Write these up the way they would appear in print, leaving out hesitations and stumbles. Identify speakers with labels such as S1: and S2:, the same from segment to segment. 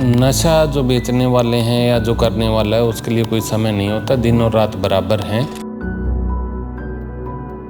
S1: नशा जो बेचने वाले हैं या जो करने वाला है उसके लिए कोई समय नहीं होता, दिन और रात बराबर हैं।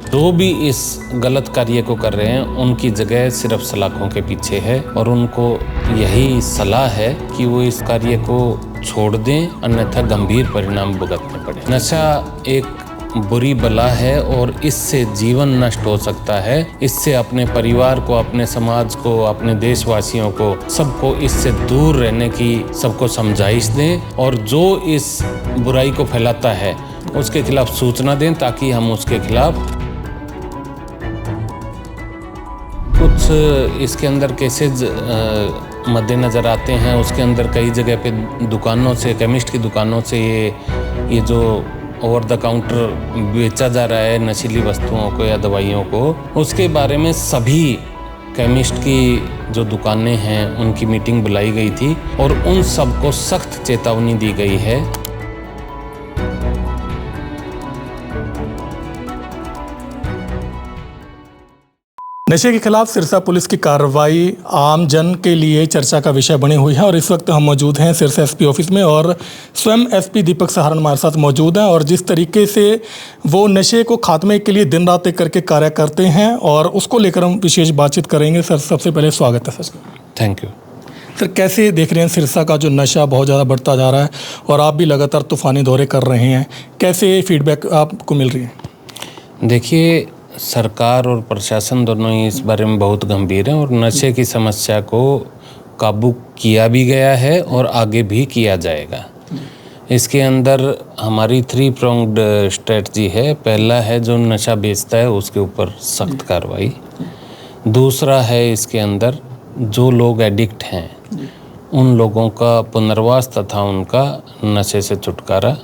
S1: जो भी इस गलत कार्य को कर रहे हैं उनकी जगह सिर्फ सलाखों के पीछे है और उनको यही सलाह है कि वो इस कार्य को छोड़ दें, अन्यथा गंभीर परिणाम भुगतने पड़े। नशा एक बुरी बला है और इससे जीवन नष्ट हो सकता है। इससे अपने परिवार को, अपने समाज को, अपने देशवासियों को, सबको इससे दूर रहने की सबको समझाइश दें और जो इस बुराई को फैलाता है उसके खिलाफ सूचना दें ताकि हम उसके खिलाफ कुछ इसके अंदर केसेज मद्देनज़र आते हैं। उसके अंदर कई जगह पे दुकानों से, केमिस्ट की दुकानों से ये जो ओवर द काउंटर बेचा जा रहा है नशीली वस्तुओं को या दवाइयों को, उसके बारे में सभी केमिस्ट की जो दुकानें हैं उनकी मीटिंग बुलाई गई थी और उन सबको सख्त चेतावनी दी गई है।
S2: नशे के खिलाफ सिरसा पुलिस की कार्रवाई आम जन के लिए चर्चा का विषय बनी हुई है और इस वक्त हम मौजूद हैं सिरसा एसपी ऑफिस में और स्वयं एसपी दीपक सहारण हमारे साथ मौजूद हैं और जिस तरीके से वो नशे को खात्मे के लिए दिन रात एक करके कार्य करते हैं और उसको लेकर हम विशेष बातचीत करेंगे। सर, सबसे पहले स्वागत है सर।
S1: Thank you.
S2: सर, कैसे देख रहे हैं सिरसा का जो नशा बहुत ज़्यादा बढ़ता जा रहा है और आप भी लगातार तूफ़ानी दौरे कर रहे हैं, कैसे फीडबैक आपको मिल रही है?
S1: देखिए, सरकार और प्रशासन दोनों ही इस बारे में बहुत गंभीर हैं और नशे की समस्या को काबू किया भी गया है और आगे भी किया जाएगा। इसके अंदर हमारी 3 प्रोंग्ड स्ट्रेटजी है। पहला है जो नशा बेचता है उसके ऊपर सख्त कार्रवाई। दूसरा है इसके अंदर जो लोग एडिक्ट हैं उन लोगों का पुनर्वास तथा उनका नशे से छुटकारा।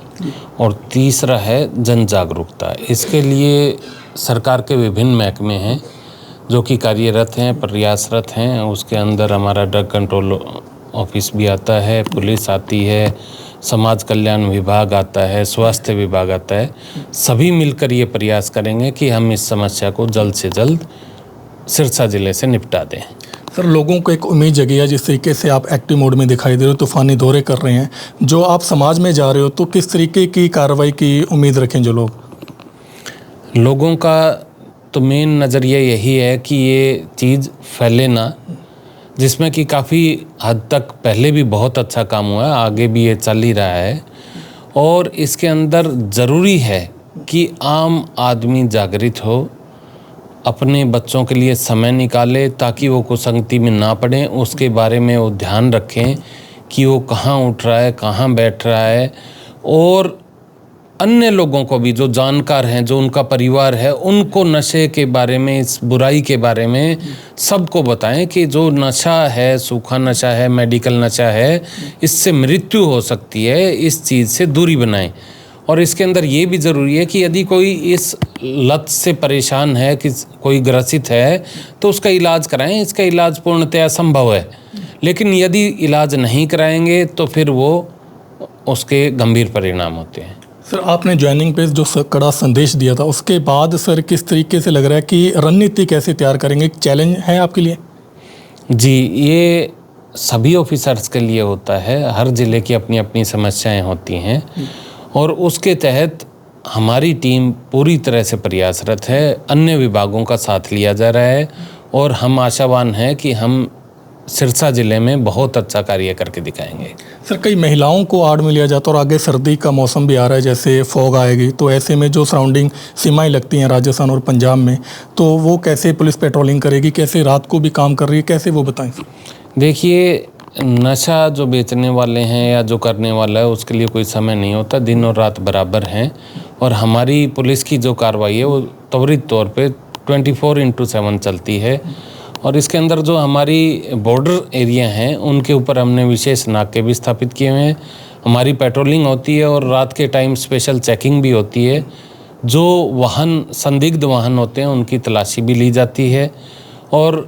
S1: और तीसरा है जन जागरूकता। इसके लिए सरकार के विभिन्न महकमे हैं जो कि कार्यरत हैं, प्रयासरत हैं। उसके अंदर हमारा ड्रग कंट्रोल ऑफिस भी आता है, पुलिस आती है, समाज कल्याण विभाग आता है, स्वास्थ्य विभाग आता है। सभी मिलकर ये प्रयास करेंगे कि हम इस समस्या को जल्द से जल्द सिरसा ज़िले से निपटा दें।
S2: सर, लोगों को एक उम्मीद जगी है, जिस तरीके से आप एक्टिव मोड में दिखाई दे रहे हो, तूफ़ानी दौरे कर रहे हैं, जो आप समाज में जा रहे हो, तो किस तरीके की कार्रवाई की उम्मीद रखें जो
S1: लोगों का तो मेन नज़रिया यही है कि ये चीज़ फैले ना, जिसमें कि काफ़ी हद तक पहले भी बहुत अच्छा काम हुआ है, आगे भी ये चल ही रहा है। और इसके अंदर ज़रूरी है कि आम आदमी जागृत हो, अपने बच्चों के लिए समय निकाले ताकि वो कुसंगति में ना पड़ें। उसके बारे में वो ध्यान रखें कि वो कहाँ उठ रहा है, कहाँ बैठ रहा है, और अन्य लोगों को भी जो जानकार हैं, जो उनका परिवार है, उनको नशे के बारे में, इस बुराई के बारे में सबको बताएं कि जो नशा है, सूखा नशा है, मेडिकल नशा है, इससे मृत्यु हो सकती है, इस चीज़ से दूरी बनाएं। और इसके अंदर ये भी ज़रूरी है कि यदि कोई इस लत से परेशान है, कि कोई ग्रसित है, तो उसका इलाज कराएं। इसका इलाज पूर्णतया संभव है, लेकिन यदि इलाज नहीं कराएंगे तो फिर वो उसके गंभीर परिणाम होते हैं।
S2: सर, आपने ज्वाइनिंग पे जो कड़ा संदेश दिया था, उसके बाद सर किस तरीके से लग रहा है कि रणनीति कैसे तैयार करेंगे? एक चैलेंज है आपके लिए?
S1: जी, ये सभी ऑफिसर्स के लिए होता है। हर ज़िले की अपनी अपनी समस्याएं होती हैं और उसके तहत हमारी टीम पूरी तरह से प्रयासरत है। अन्य विभागों का साथ लिया जा रहा है और हम आशावान हैं कि हम सिरसा ज़िले में बहुत अच्छा कार्य करके दिखाएंगे।
S2: सर, कई महिलाओं को आड़ में लिया जाता है और आगे सर्दी का मौसम भी आ रहा है, जैसे फॉग आएगी, तो ऐसे में जो सराउंडिंग सीमाएं लगती हैं राजस्थान और पंजाब में, तो वो कैसे पुलिस पेट्रोलिंग करेगी, कैसे रात को भी काम कर रही है, कैसे वो बताएं?
S1: देखिए, नशा जो बेचने वाले हैं या जो करने वाला है उसके लिए कोई समय नहीं होता, दिन और रात बराबर हैं। और हमारी पुलिस की जो कार्रवाई है वो त्वरित तौर पे 24/7 चलती है। और इसके अंदर जो हमारी बॉर्डर एरिया हैं उनके ऊपर हमने विशेष नाके भी स्थापित किए हुए हैं। हमारी पेट्रोलिंग होती है और रात के टाइम स्पेशल चेकिंग भी होती है। जो वाहन, संदिग्ध वाहन होते हैं, उनकी तलाशी भी ली जाती है। और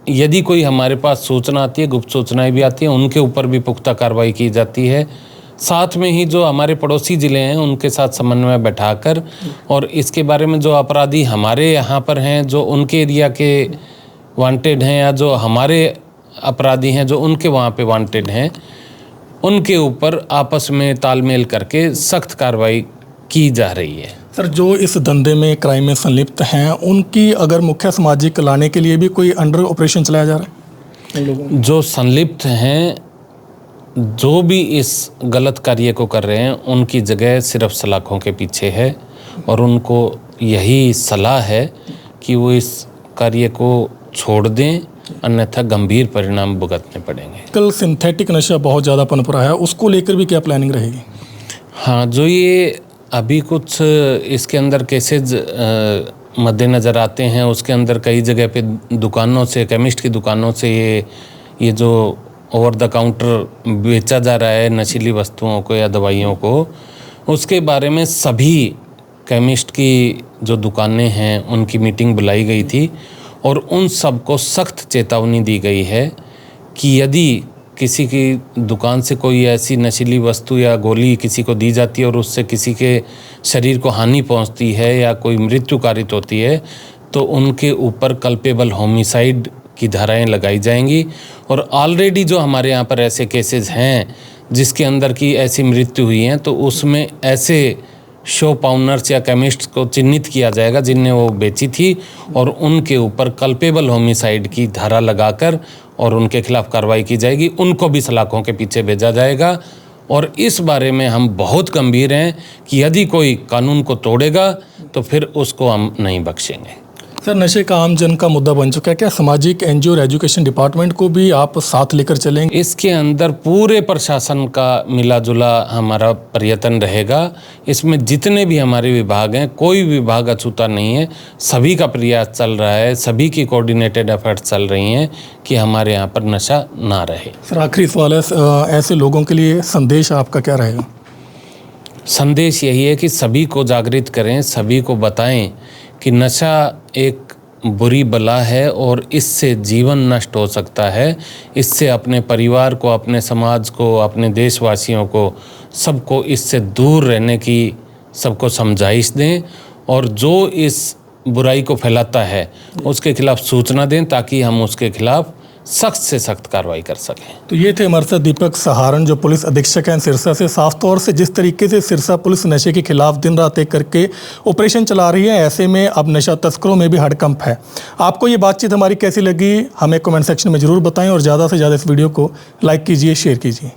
S1: यदि कोई हमारे पास सूचना आती है, गुप्त सूचनाएं भी आती हैं, उनके ऊपर भी पुख्ता कार्रवाई की जाती है। साथ में ही जो हमारे पड़ोसी ज़िले हैं उनके साथ समन्वय बैठाकर और इसके बारे में जो अपराधी हमारे यहाँ पर हैं, जो उनके एरिया के वांटेड हैं या जो हमारे अपराधी हैं जो उनके वहाँ पे वांटेड हैं, उनके ऊपर आपस में तालमेल करके सख्त कार्रवाई की जा रही है।
S2: सर, जो इस धंधे में क्राइम में संलिप्त हैं उनकी अगर मुख्य सामाजिक लाने के लिए भी कोई अंडर ऑपरेशन चलाया जा रहा है? उन लोगों
S1: जो संलिप्त हैं, जो भी इस गलत कार्य को कर रहे हैं, उनकी जगह सिर्फ सलाखों के पीछे है और उनको यही सलाह है कि वो इस कार्य को छोड़ दें, अन्यथा गंभीर परिणाम भुगतने पड़ेंगे।
S2: कल सिंथेटिक नशा बहुत ज़्यादा पनप रहा है, उसको लेकर भी क्या प्लानिंग रहेगी?
S1: हाँ, जो ये अभी कुछ इसके अंदर केसेज मद्देनज़र आते हैं, उसके अंदर कई जगह पे दुकानों से, केमिस्ट की दुकानों से ये जो ओवर द काउंटर बेचा जा रहा है नशीली वस्तुओं को या दवाइयों को, उसके बारे में सभी केमिस्ट की जो दुकानें हैं उनकी मीटिंग बुलाई गई थी और उन सबको सख्त चेतावनी दी गई है कि यदि किसी की दुकान से कोई ऐसी नशीली वस्तु या गोली किसी को दी जाती है और उससे किसी के शरीर को हानि पहुंचती है या कोई मृत्यु कारित होती है, तो उनके ऊपर कल्पेबल होमिसाइड की धाराएं लगाई जाएंगी। और ऑलरेडी जो हमारे यहाँ पर ऐसे केसेस हैं जिसके अंदर की ऐसी मृत्यु हुई हैं, तो उसमें ऐसे शॉप ओनर्स या केमिस्ट को चिन्हित किया जाएगा जिनने वो बेची थी और उनके ऊपर कल्पेबल होमिसाइड की धारा लगाकर और उनके खिलाफ कार्रवाई की जाएगी। उनको भी सलाखों के पीछे भेजा जाएगा और इस बारे में हम बहुत गंभीर हैं कि यदि कोई कानून को तोड़ेगा तो फिर उसको हम नहीं बख्शेंगे।
S2: सर, नशे का आम जन का मुद्दा बन चुका है, क्या सामाजिक एनजीओ और एजुकेशन डिपार्टमेंट को भी आप साथ लेकर चलेंगे?
S1: इसके अंदर पूरे प्रशासन का मिला जुला हमारा प्रयत्न रहेगा। इसमें जितने भी हमारे विभाग हैं, कोई विभाग अछूता नहीं है, सभी का प्रयास चल रहा है, सभी की कोऑर्डिनेटेड एफर्ट्स चल रही हैं कि हमारे यहाँ पर नशा ना रहे।
S2: सर, आखिरी सवाल है, ऐसे लोगों के लिए संदेश आपका क्या रहेगा?
S1: संदेश यही है कि सभी को जागृत करें, सभी को बताएं कि नशा एक बुरी बला है और इससे जीवन नष्ट हो सकता है। इससे अपने परिवार को, अपने समाज को, अपने देशवासियों को, सबको इससे दूर रहने की सबको समझाइश दें और जो इस बुराई को फैलाता है उसके खिलाफ सूचना दें ताकि हम उसके खिलाफ सख्त से सख्त कार्रवाई कर सकें।
S2: तो ये थे हमारे साथ दीपक सहारण, जो पुलिस अधीक्षक हैं सिरसा से। साफ तौर से जिस तरीके से सिरसा पुलिस नशे के खिलाफ दिन रात एक करके ऑपरेशन चला रही है, ऐसे में अब नशा तस्करों में भी हड़कंप है। आपको ये बातचीत हमारी कैसी लगी हमें कमेंट सेक्शन में ज़रूर बताएं और ज़्यादा से ज़्यादा इस वीडियो को लाइक कीजिए, शेयर कीजिए।